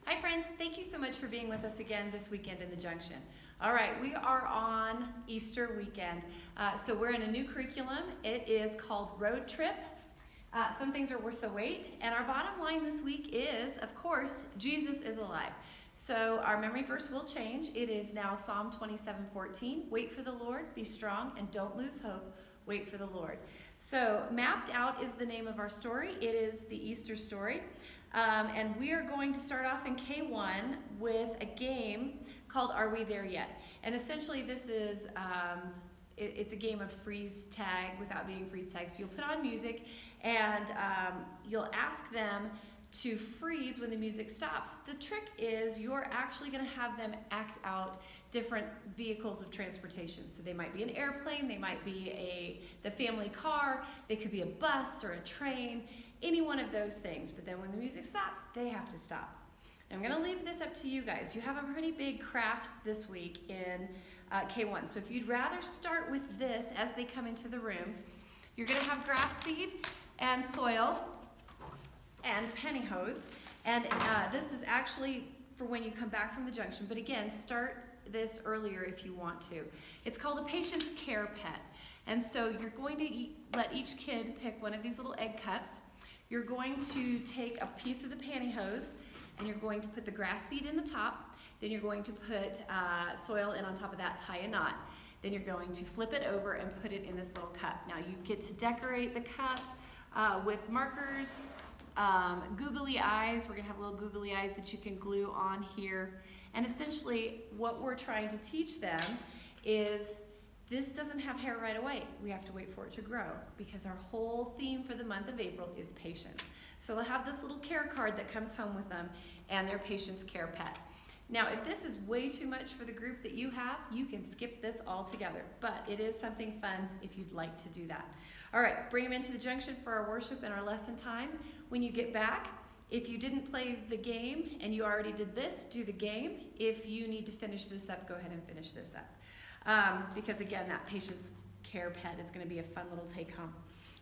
Hi friends, thank you so much for being with us again this weekend in the Junction. All right, we are on Easter weekend. So we're in a new curriculum. It is called Road Trip. Some things are worth the wait. And our bottom line this week is, of course, Jesus is alive. So our memory verse will change. It is now Psalm 27:14. Wait for the Lord, be strong, and don't lose hope. Wait for the Lord. So Mapped Out is the name of our story. It is the Easter story. And we are going to start off in K-1 with a game called Are We There Yet? And essentially this is, it's a game of freeze tag without being freeze tag. So you'll put on music and you'll ask them to freeze when the music stops. The trick is you're actually going to have them act out different vehicles of transportation. So they might be an airplane, they might be the family car, they could be a bus or a train, any one of those things. But then when the music stops, they have to stop. I'm going to leave this up to you guys. You have a pretty big craft this week in K-1. So if you'd rather start with this as they come into the room, you're going to have grass seed and soil and pantyhose. And this is actually for when you come back from the junction. But again, start this earlier if you want to. It's called a patient's care pet. And so you're going to let each kid pick one of these little egg cups. You're going to take a piece of the pantyhose and you're going to put the grass seed in the top. Then you're going to put soil in on top of that, tie a knot. Then you're going to flip it over and put it in this little cup. Now you get to decorate the cup with markers, googly eyes. We're gonna have little googly eyes that you can glue on here. And essentially what we're trying to teach them is this doesn't have hair right away. We have to wait for it to grow because our whole theme for the month of April is patience. So they'll have this little care card that comes home with them and their patient's care pet. Now, if this is way too much for the group that you have, you can skip this altogether, but it is something fun if you'd like to do that. All right, bring them into the junction for our worship and our lesson time. When you get back, if you didn't play the game and you already did this, do the game. If you need to finish this up, go ahead and finish this up. Because again, that patient's care pet is going to be a fun little take home.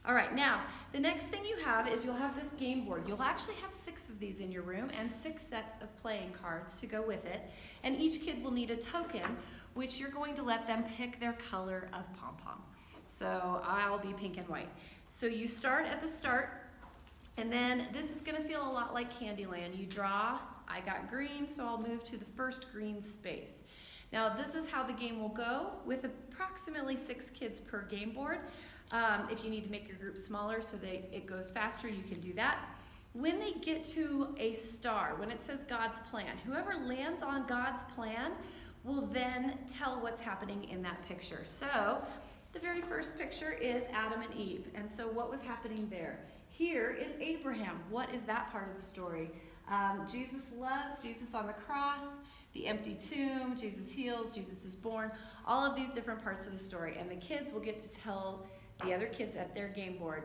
All right, now, the next thing you have is you'll have this game board. You'll actually have 6 of these in your room and 6 sets of playing cards to go with it. And each kid will need a token, which you're going to let them pick their color of pom-pom. So I'll be pink and white. So you start at the start, and then this is going to feel a lot like Candyland. You draw, I got green, so I'll move to the first green space. Now this is how the game will go with approximately 6 kids per game board. If you need to make your group smaller so that it goes faster, you can do that. When they get to a star, when it says God's plan, whoever lands on God's plan will then tell what's happening in that picture. So the very first picture is Adam and Eve. And so what was happening there? Here is Abraham. What is that part of the story? Jesus loves, Jesus on the cross, the empty tomb, Jesus heals, Jesus is born, all of these different parts of the story. And the kids will get to tell the other kids at their game board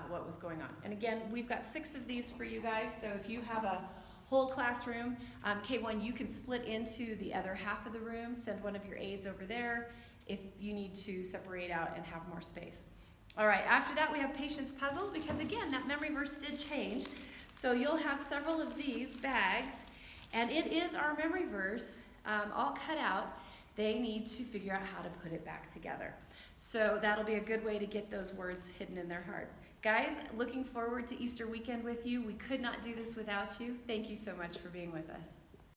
what was going on. And again, we've got 6 of these for you guys, so if you have a whole classroom, K-1, you can split into the other half of the room, send one of your aides over there if you need to separate out and have more space. All right, after that we have Patience Puzzle, because again, that memory verse did change. So you'll have several of these bags, and it is our memory verse, all cut out. They need to figure out how to put it back together. So that'll be a good way to get those words hidden in their heart. Guys, looking forward to Easter weekend with you. We could not do this without you. Thank you so much for being with us.